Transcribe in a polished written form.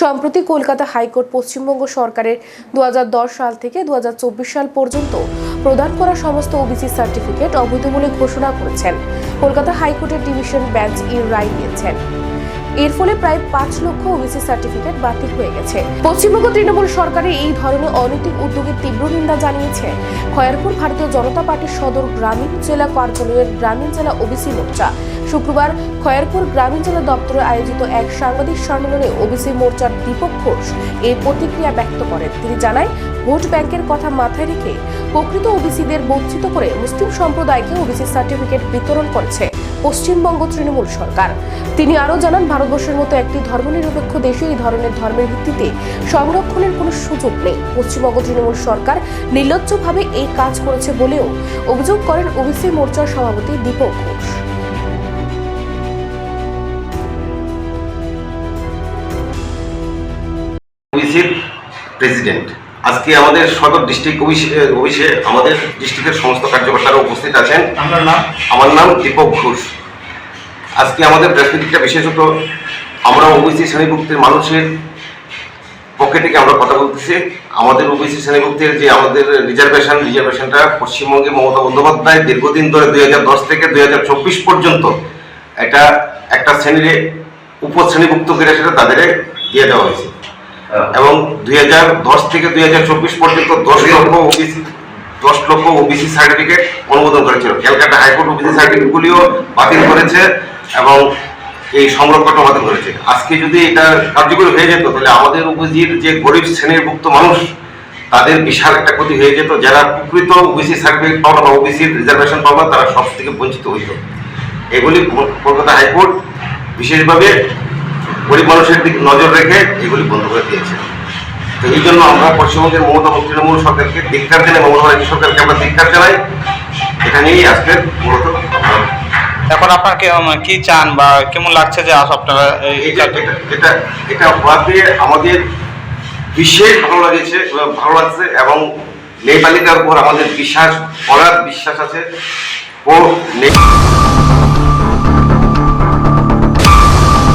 সম্প্রতি কলকাতা হাইকোর্ট পশ্চিমবঙ্গ সরকারের 2010 সাল থেকে 2024 সাল পর্যন্ত প্রদান করা সমস্ত ওবিসি সার্টিফিকেট অবৈধ বলে ঘোষণা করেছেন। কলকাতা হাইকোর্টের ডিভিশন বেঞ্চ এর রায় দিয়েছেন। এর ফলে প্রায় 5 লক্ষ ওবিসি সার্টিফিকেট বাতিল হয়ে গেছে। পশ্চিমবঙ্গ তৃণমূল সরকারের এই ধরনের অনৈতিক উদ্যোগের তীব্র নিন্দা জানিয়েছে খয়ারপুর ভারতীয় জনতা পার্টির সদর গ্রামীণ জেলা কার্যালয়ের গ্রামীণ জেলা ওবিসি মোর্চা। শুক্রবার খয়ারপুর গ্রামীণ জেলা দপ্তরে আয়োজিত এক সাংবাদিক সম্মেলনে ওবিসি মোর্চার দীপক ঘোষ এই প্রতিক্রিয়া ব্যক্ত করেন। তিনি জানায়, ভোট ব্যাংকের কথা মাথায় রেখে প্রকৃত ওবিসিদের বঞ্চিত করে মুসলিম সম্প্রদায়কে ওবিসি সার্টিফিকেট বিতরণ করেছে পশ্চিমবঙ্গ তৃণমূল সরকার। তিনি আরও জানান, ভারতবর্ষের মতো একটি ধর্মনিরপেক্ষ দেশে এই ধরনের ধর্মের ভিত্তিতে সংরক্ষণের কোনো সুযোগ নেই। পশ্চিমবঙ্গ তৃণমূল সরকার নির্লজ্জভাবে এই কাজ করেছে বলেও অভিযোগ করেন ওবিসি মোর্চার সভাপতি দীপক ঘোষ। ওবিসির প্রেসিডেন্ট আজকে আমাদের সদর ডিস্ট্রিক্ট অফিসে আমাদের ডিস্ট্রিক্টের সমস্ত কার্যকর্তারা উপস্থিত আছেন। আমার নাম দীপক ঘোষ। আজকে আমাদের প্রেস মিটটা বিশেষত আমরা ওবিসি শ্রেণীভুক্তের মানুষের পক্ষে থেকে আমরা কথা বলতেছি। আমাদের ওবিসি শ্রেণীভুক্তের যে আমাদের রিজার্ভেশনটা পশ্চিমবঙ্গে মমতা বন্দ্যোপাধ্যায় দীর্ঘদিন ধরে 2010 থেকে 2024 পর্যন্ত এটা একটা শ্রেণীর উপশ্রেণীভুক্ত করে সেটা তাদের দিয়ে দেওয়া হয়েছে এবং 2010 থেকে 2024 পর্যন্ত 10 লক্ষ ওবিসি সার্টিফিকেট অনুমোদন করেছিল। ক্যালকাটা হাইকোর্ট ওবিসি সার্টিফিকেটগুলিও বাতিল করেছে এবং এই সংরক্ষণটা বাতিল করেছে। আজকে যদি এটা কার্যকরী হয়ে যেত তাহলে আমাদের ওবিসির যে গরিব শ্রেণীভুক্ত মানুষ তাদের বিশাল একটা ক্ষতি হয়ে যেত। যারা প্রকৃত ওবিসি সার্টিফিকেট পাওয়া বা ওবিসির রিজার্ভেশন পাওয়া তারা সব থেকে বঞ্চিত হইত। এগুলি কলকাতা হাইকোর্ট বিশেষভাবে গরিব মানুষের দিকে নজর রেখে এগুলি বন্ধ করে দিয়েছে। তো এই জন্য আমরা পশ্চিমবঙ্গের মমতা তৃণমূল সরকারকে ধিক্কার জানাই, মমতা সরকারকে আমরা ধিক্কার জানাই। এটা নিয়েই আজকের মূলত এখন আপনার কি চান বা কেমন লাগছে যে আপনারা এটা হওয়াতে আমাদের বিশেষ ভালো লাগছে এবং ন্যায়পালিকার উপর আমাদের বিশ্বাস আছে ও